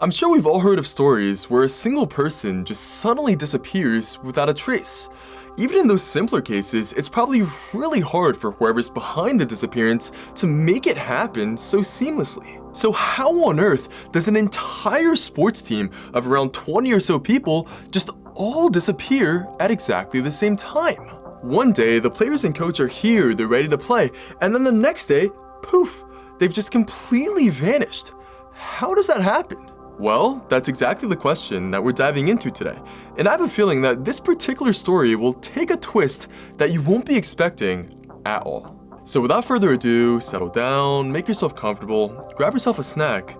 I'm sure we've all heard of stories where a single person just suddenly disappears without a trace. Even in those simpler cases, it's probably really hard for whoever's behind the disappearance to make it happen so seamlessly. So how on earth does an entire sports team of around 20 or so people just all disappear at exactly the same time? One day, the players and coach are here, they're ready to play, and then the next day, poof, they've just completely vanished. How does that happen? Well, that's exactly the question that we're diving into today, and I have a feeling that this particular story will take a twist that you won't be expecting at all. So without further ado, settle down, make yourself comfortable, grab yourself a snack.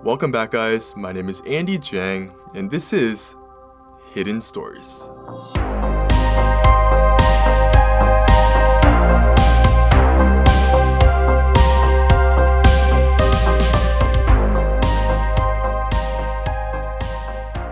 Welcome back, guys. My name is Andy Jiang, and this is Hidden Stories.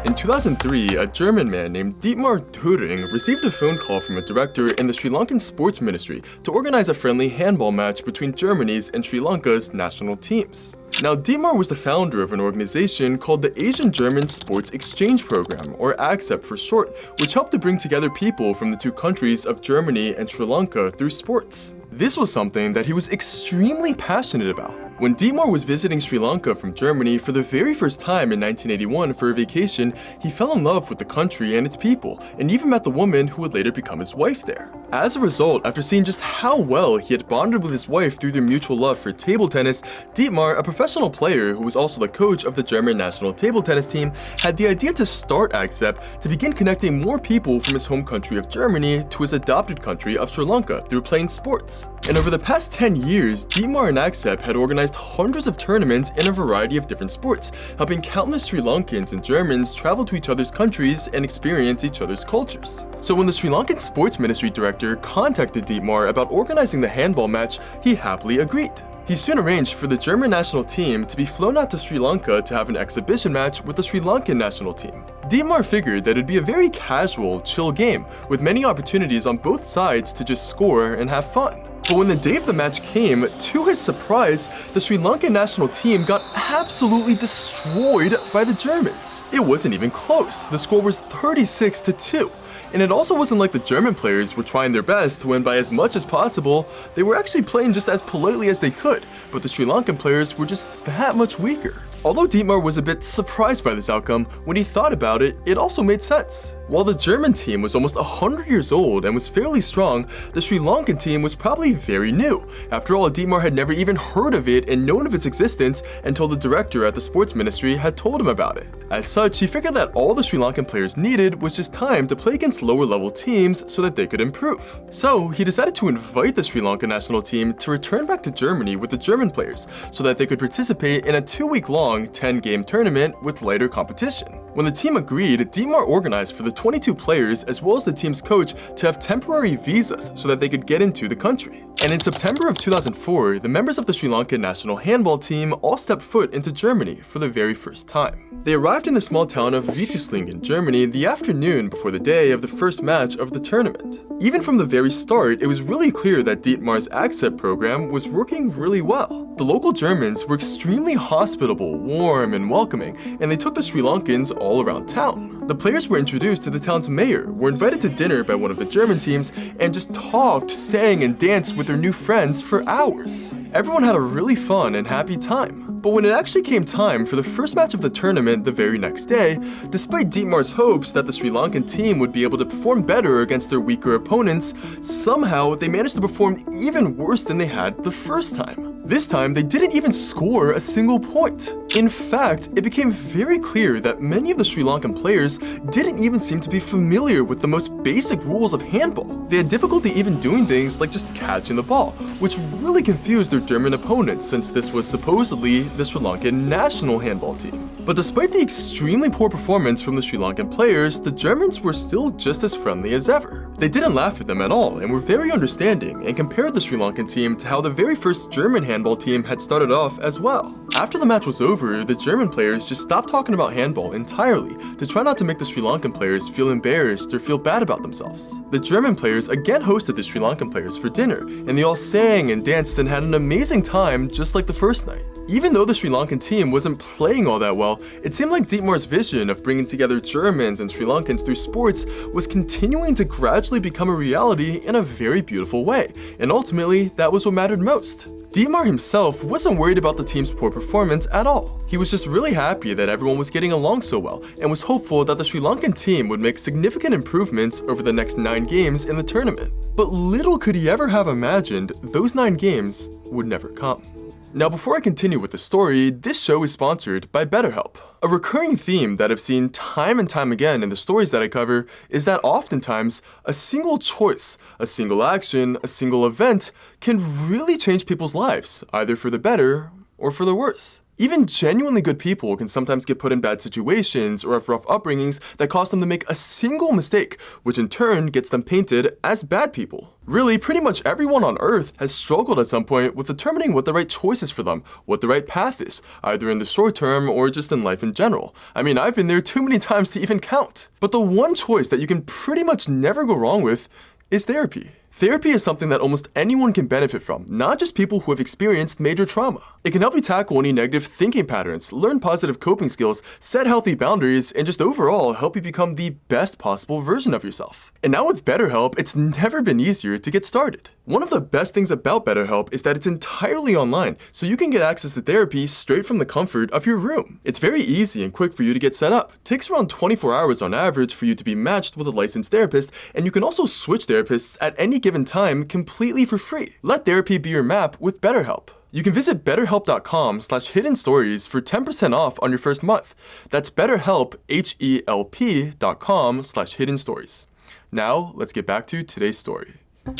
In 2003, a German man named Dietmar Thuring received a phone call from a director in the Sri Lankan sports ministry to organize a friendly handball match between Germany's and Sri Lanka's national teams. Now, Dietmar was the founder of an organization called the Asian German Sports Exchange Program, or AGSEP for short, which helped to bring together people from the two countries of Germany and Sri Lanka through sports. This was something that he was extremely passionate about. When Dietmar was visiting Sri Lanka from Germany for the very first time in 1981 for a vacation, he fell in love with the country and its people, and even met the woman who would later become his wife there. As a result, after seeing just how well he had bonded with his wife through their mutual love for table tennis, Dietmar, a professional player who was also the coach of the German national table tennis team, had the idea to start AGSEP to begin connecting more people from his home country of Germany to his adopted country of Sri Lanka through playing sports. And over the past 10 years, Dietmar and AGSEP had organized hundreds of tournaments in a variety of different sports, helping countless Sri Lankans and Germans travel to each other's countries and experience each other's cultures. So when the Sri Lankan sports ministry director contacted Dietmar about organizing the handball match, he happily agreed. He soon arranged for the German national team to be flown out to Sri Lanka to have an exhibition match with the Sri Lankan national team. Dietmar figured that it'd be a very casual, chill game, with many opportunities on both sides to just score and have fun. But when the day of the match came, to his surprise, the Sri Lankan national team got absolutely destroyed by the Germans. It wasn't even close. The score was 36-2. And it also wasn't like the German players were trying their best to win by as much as possible. They were actually playing just as politely as they could, but the Sri Lankan players were just that much weaker. Although Dietmar was a bit surprised by this outcome, when he thought about it, it also made sense. While the German team was almost 100 years old and was fairly strong, the Sri Lankan team was probably very new. After all, Dietmar had never even heard of it and known of its existence until the director at the sports ministry had told him about it. As such, he figured that all the Sri Lankan players needed was just time to play against lower level teams so that they could improve. So he decided to invite the Sri Lankan national team to return back to Germany with the German players so that they could participate in a 2-week-long 10-game tournament with lighter competition. When the team agreed, Dietmar organized for the 22 players as well as the team's coach to have temporary visas so that they could get into the country. And in September of 2004, the members of the Sri Lankan national handball team all stepped foot into Germany for the very first time. They arrived in the small town of Wieteslingen, Germany, the afternoon before the day of the first match of the tournament. Even from the very start, it was really clear that Dietmar's AGSEP program was working really well. The local Germans were extremely hospitable, warm, and welcoming, and they took the Sri Lankans all around town. The players were introduced to the town's mayor, were invited to dinner by one of the German teams, and just talked, sang, and danced with their new friends for hours. Everyone had a really fun and happy time. But when it actually came time for the first match of the tournament the very next day, despite Dietmar's hopes that the Sri Lankan team would be able to perform better against their weaker opponents, somehow they managed to perform even worse than they had the first time. This time, they didn't even score a single point. In fact, it became very clear that many of the Sri Lankan players didn't even seem to be familiar with the most basic rules of handball. They had difficulty even doing things like just catching the ball, which really confused their German opponents since this was supposedly the Sri Lankan national handball team. But despite the extremely poor performance from the Sri Lankan players, the Germans were still just as friendly as ever. They didn't laugh at them at all and were very understanding and compared the Sri Lankan team to how the very first German handball team had started off as well. After the match was over, the German players just stopped talking about handball entirely to try not to make the Sri Lankan players feel embarrassed or feel bad about themselves. The German players again hosted the Sri Lankan players for dinner, and they all sang and danced and had an amazing time just like the first night. Even though the Sri Lankan team wasn't playing all that well, it seemed like Dietmar's vision of bringing together Germans and Sri Lankans through sports was continuing to gradually become a reality in a very beautiful way, and ultimately, that was what mattered most. Dietmar himself wasn't worried about the team's poor performance at all. He was just really happy that everyone was getting along so well, and was hopeful that the Sri Lankan team would make significant improvements over the next 9 games in the tournament. But little could he ever have imagined those 9 games would never come. Now, before I continue with the story, this show is sponsored by BetterHelp. A recurring theme that I've seen time and time again in the stories that I cover is that oftentimes a single choice, a single action, a single event can really change people's lives, either for the better or for the worse. Even genuinely good people can sometimes get put in bad situations or have rough upbringings that cause them to make a single mistake, which in turn gets them painted as bad people. Really, pretty much everyone on Earth has struggled at some point with determining what the right choice is for them, what the right path is, either in the short term or just in life in general. I mean, I've been there too many times to even count. But the one choice that you can pretty much never go wrong with is therapy. Therapy is something that almost anyone can benefit from, not just people who have experienced major trauma. It can help you tackle any negative thinking patterns, learn positive coping skills, set healthy boundaries, and just overall help you become the best possible version of yourself. And now with BetterHelp, it's never been easier to get started. One of the best things about BetterHelp is that it's entirely online, so you can get access to therapy straight from the comfort of your room. It's very easy and quick for you to get set up. It takes around 24 hours on average for you to be matched with a licensed therapist, and you can also switch therapists at any given time completely for free. Let therapy be your map with BetterHelp. You can visit betterhelp.com/hidden stories for 10% off on your first month. That's BetterHelp, HELP.com/hidden stories. Now, let's get back to today's story.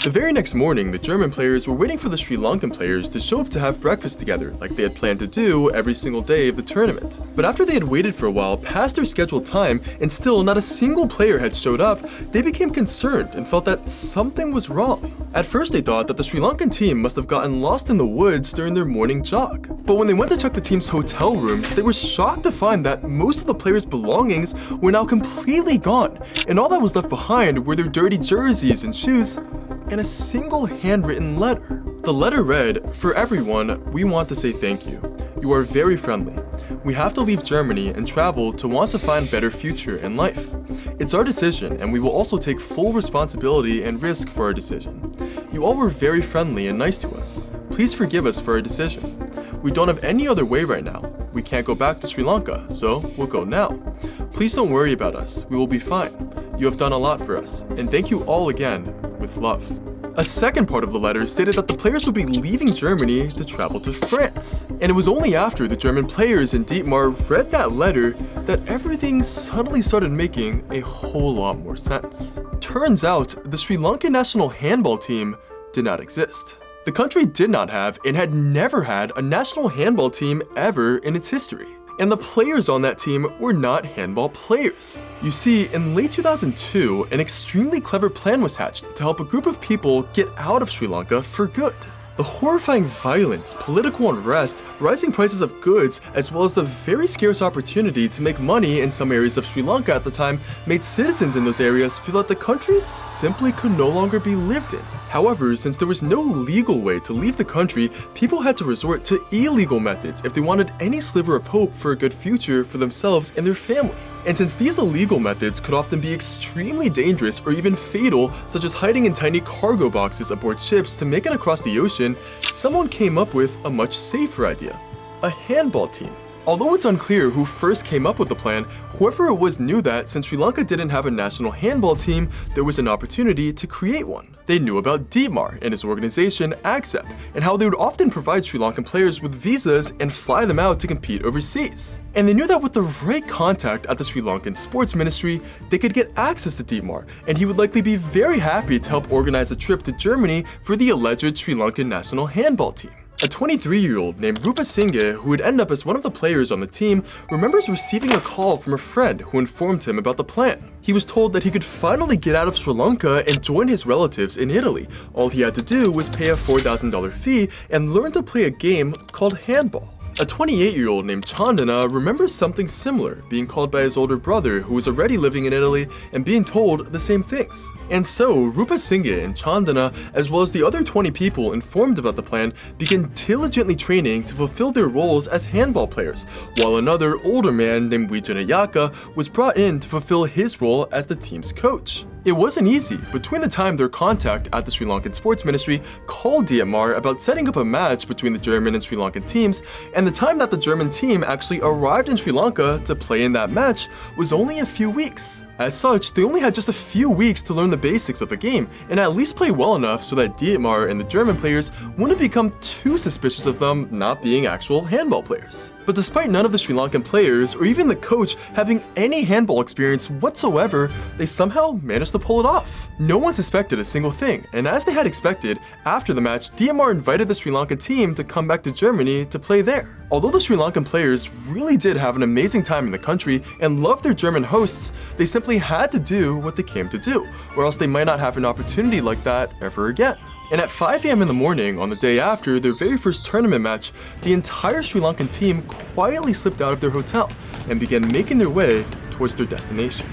The very next morning, the German players were waiting for the Sri Lankan players to show up to have breakfast together, like they had planned to do every single day of the tournament. But after they had waited for a while past their scheduled time, and still not a single player had showed up, they became concerned and felt that something was wrong. At first, they thought that the Sri Lankan team must have gotten lost in the woods during their morning jog. But when they went to check the team's hotel rooms, they were shocked to find that most of the players' belongings were now completely gone, and all that was left behind were their dirty jerseys and shoes, and a single handwritten letter. The letter read, "For everyone, we want to say thank you. You are very friendly. We have to leave Germany and travel to want to find better future in life. It's our decision, and we will also take full responsibility and risk for our decision. You all were very friendly and nice to us. Please forgive us for our decision. We don't have any other way right now. We can't go back to Sri Lanka, so we'll go now. Please don't worry about us. We will be fine. You have done a lot for us, and thank you all again, with love." A second part of the letter stated that the players would be leaving Germany to travel to France. And it was only after the German players and Dietmar read that letter that everything suddenly started making a whole lot more sense. Turns out, the Sri Lankan national handball team did not exist. The country did not have and had never had a national handball team ever in its history. And the players on that team were not handball players. You see, in late 2002, an extremely clever plan was hatched to help a group of people get out of Sri Lanka for good. The horrifying violence, political unrest, rising prices of goods, as well as the very scarce opportunity to make money in some areas of Sri Lanka at the time made citizens in those areas feel that the country simply could no longer be lived in. However, since there was no legal way to leave the country, people had to resort to illegal methods if they wanted any sliver of hope for a good future for themselves and their family. And since these illegal methods could often be extremely dangerous or even fatal, such as hiding in tiny cargo boxes aboard ships to make it across the ocean, someone came up with a much safer idea: a handball team. Although it's unclear who first came up with the plan, whoever it was knew that since Sri Lanka didn't have a national handball team, there was an opportunity to create one. They knew about Dietmar and his organization, ACCEP, and how they would often provide Sri Lankan players with visas and fly them out to compete overseas. And they knew that with the right contact at the Sri Lankan Sports Ministry, they could get access to Dietmar, and he would likely be very happy to help organize a trip to Germany for the alleged Sri Lankan national handball team. A 23-year-old named Rupa Singh, who would end up as one of the players on the team, remembers receiving a call from a friend who informed him about the plan. He was told that he could finally get out of Sri Lanka and join his relatives in Italy. All he had to do was pay a $4,000 fee and learn to play a game called handball. A 28-year-old named Chandana remembers something similar, being called by his older brother who was already living in Italy and being told the same things. And so, Rupa Singh and Chandana, as well as the other 20 people informed about the plan, began diligently training to fulfill their roles as handball players, while another older man named Wijanayaka was brought in to fulfill his role as the team's coach. It wasn't easy. Between the time their contact at the Sri Lankan Sports Ministry called DMR about setting up a match between the German and Sri Lankan teams, and the time that the German team actually arrived in Sri Lanka to play in that match was only a few weeks. As such, they only had just a few weeks to learn the basics of the game and at least play well enough so that DMR and the German players wouldn't become too suspicious of them not being actual handball players. But despite none of the Sri Lankan players or even the coach having any handball experience whatsoever, they somehow managed to pull it off. No one suspected a single thing, and as they had expected, after the match, DMR invited the Sri Lankan team to come back to Germany to play there. Although the Sri Lankan players really did have an amazing time in the country and loved their German hosts, they simply had to do what they came to do, or else they might not have an opportunity like that ever again. And at 5 a.m. in the morning on the day after their very first tournament match, the entire Sri Lankan team quietly slipped out of their hotel and began making their way towards their destination.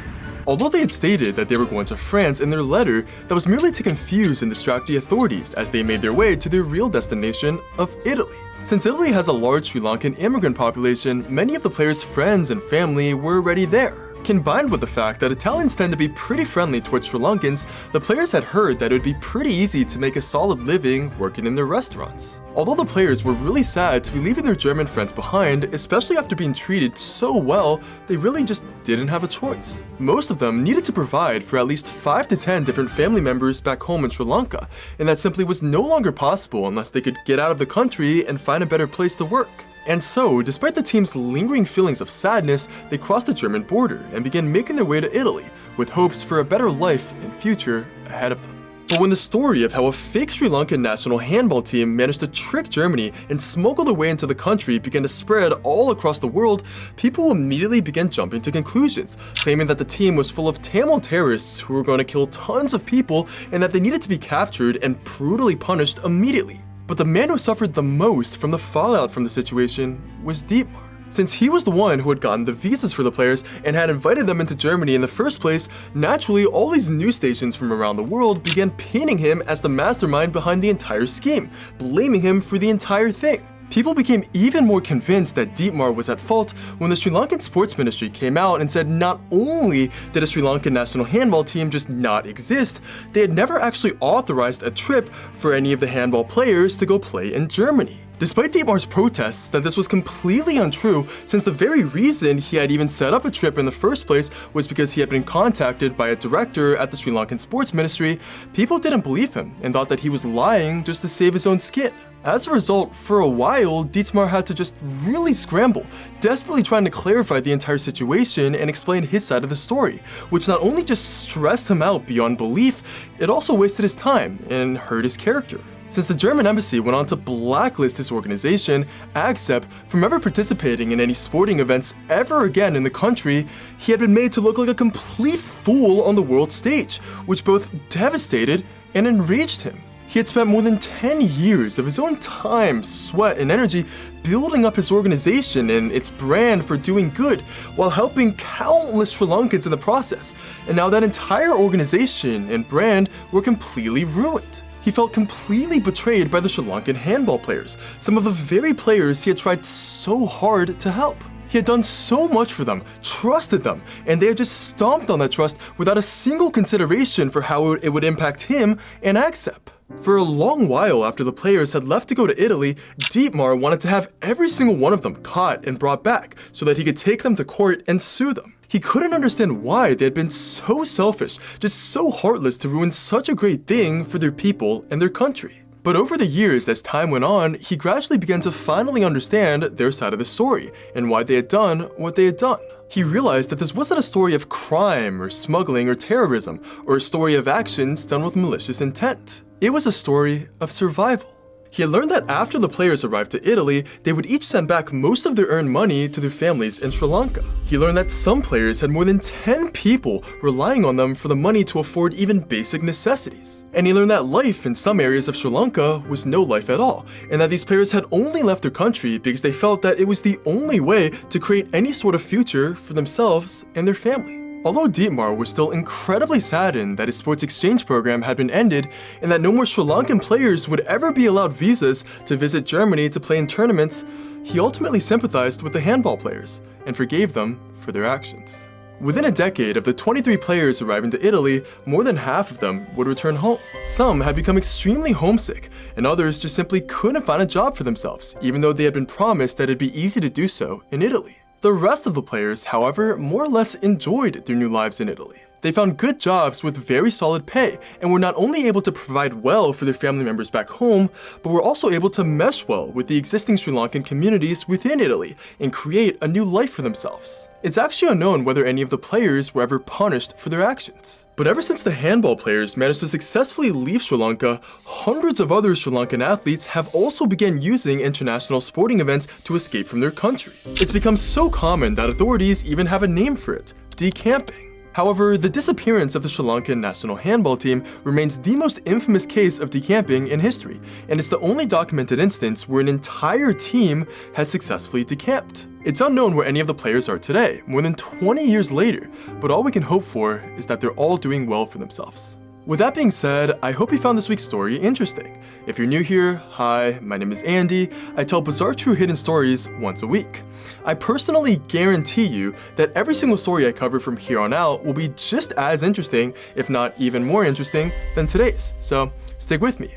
Although they had stated that they were going to France in their letter, that was merely to confuse and distract the authorities as they made their way to their real destination of Italy. Since Italy has a large Sri Lankan immigrant population, many of the players' friends and family were already there. Combined with the fact that Italians tend to be pretty friendly towards Sri Lankans, the players had heard that it would be pretty easy to make a solid living working in their restaurants. Although the players were really sad to be leaving their German friends behind, especially after being treated so well, they really just didn't have a choice. Most of them needed to provide for at least 5 to 10 different family members back home in Sri Lanka, and that simply was no longer possible unless they could get out of the country and find a better place to work. And so, despite the team's lingering feelings of sadness, they crossed the German border and began making their way to Italy, with hopes for a better life and future ahead of them. But when the story of how a fake Sri Lankan national handball team managed to trick Germany and smuggle their way into the country began to spread all across the world, people immediately began jumping to conclusions, claiming that the team was full of Tamil terrorists who were going to kill tons of people and that they needed to be captured and brutally punished immediately. But the man who suffered the most from the fallout from the situation was Dietmar. Since he was the one who had gotten the visas for the players and had invited them into Germany in the first place, naturally all these news stations from around the world began painting him as the mastermind behind the entire scheme, blaming him for the entire thing. People became even more convinced that Dietmar was at fault when the Sri Lankan Sports Ministry came out and said not only did a Sri Lankan national handball team just not exist, they had never actually authorized a trip for any of the handball players to go play in Germany. Despite Dietmar's protests that this was completely untrue, since the very reason he had even set up a trip in the first place was because he had been contacted by a director at the Sri Lankan Sports Ministry, people didn't believe him and thought that he was lying just to save his own skin. As a result, for a while, Dietmar had to just really scramble, desperately trying to clarify the entire situation and explain his side of the story, which not only just stressed him out beyond belief, it also wasted his time and hurt his character. Since the German embassy went on to blacklist his organization, AGSEP, from ever participating in any sporting events ever again in the country, he had been made to look like a complete fool on the world stage, which both devastated and enraged him. He had spent more than 10 years of his own time, sweat, and energy building up his organization and its brand for doing good, while helping countless Sri Lankans in the process, and now that entire organization and brand were completely ruined. He felt completely betrayed by the Sri Lankan handball players, some of the very players he had tried so hard to help. He had done so much for them, trusted them, and they had just stomped on that trust without a single consideration for how it would impact him and AGSEP. For a long while after the players had left to go to Italy, Dietmar wanted to have every single one of them caught and brought back so that he could take them to court and sue them. He couldn't understand why they had been so selfish, just so heartless to ruin such a great thing for their people and their country. But over the years, as time went on, he gradually began to finally understand their side of the story and why they had done what they had done. He realized that this wasn't a story of crime or smuggling or terrorism, or a story of actions done with malicious intent. It was a story of survival. He had learned that after the players arrived to Italy, they would each send back most of their earned money to their families in Sri Lanka. He learned that some players had more than 10 people relying on them for the money to afford even basic necessities. And he learned that life in some areas of Sri Lanka was no life at all, and that these players had only left their country because they felt that it was the only way to create any sort of future for themselves and their family. Although Dietmar was still incredibly saddened that his sports exchange program had been ended and that no more Sri Lankan players would ever be allowed visas to visit Germany to play in tournaments, he ultimately sympathized with the handball players and forgave them for their actions. Within a decade of the 23 players arriving to Italy, more than half of them would return home. Some had become extremely homesick, and others just simply couldn't find a job for themselves, even though they had been promised that it'd be easy to do so in Italy. The rest of the players, however, more or less enjoyed their new lives in Italy. They found good jobs with very solid pay and were not only able to provide well for their family members back home, but were also able to mesh well with the existing Sri Lankan communities within Italy and create a new life for themselves. It's actually unknown whether any of the players were ever punished for their actions. But ever since the handball players managed to successfully leave Sri Lanka, hundreds of other Sri Lankan athletes have also begun using international sporting events to escape from their country. It's become so common that authorities even have a name for it: decamping. However, the disappearance of the Sri Lankan national handball team remains the most infamous case of decamping in history, and it's the only documented instance where an entire team has successfully decamped. It's unknown where any of the players are today, more than 20 years later, but all we can hope for is that they're all doing well for themselves. With that being said, I hope you found this week's story interesting. If you're new here, hi, my name is Andy. I tell bizarre true hidden stories once a week. I personally guarantee you that every single story I cover from here on out will be just as interesting, if not even more interesting, than today's, so stick with me.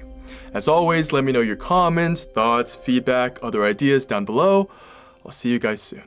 As always, let me know your comments, thoughts, feedback, other ideas down below. I'll see you guys soon.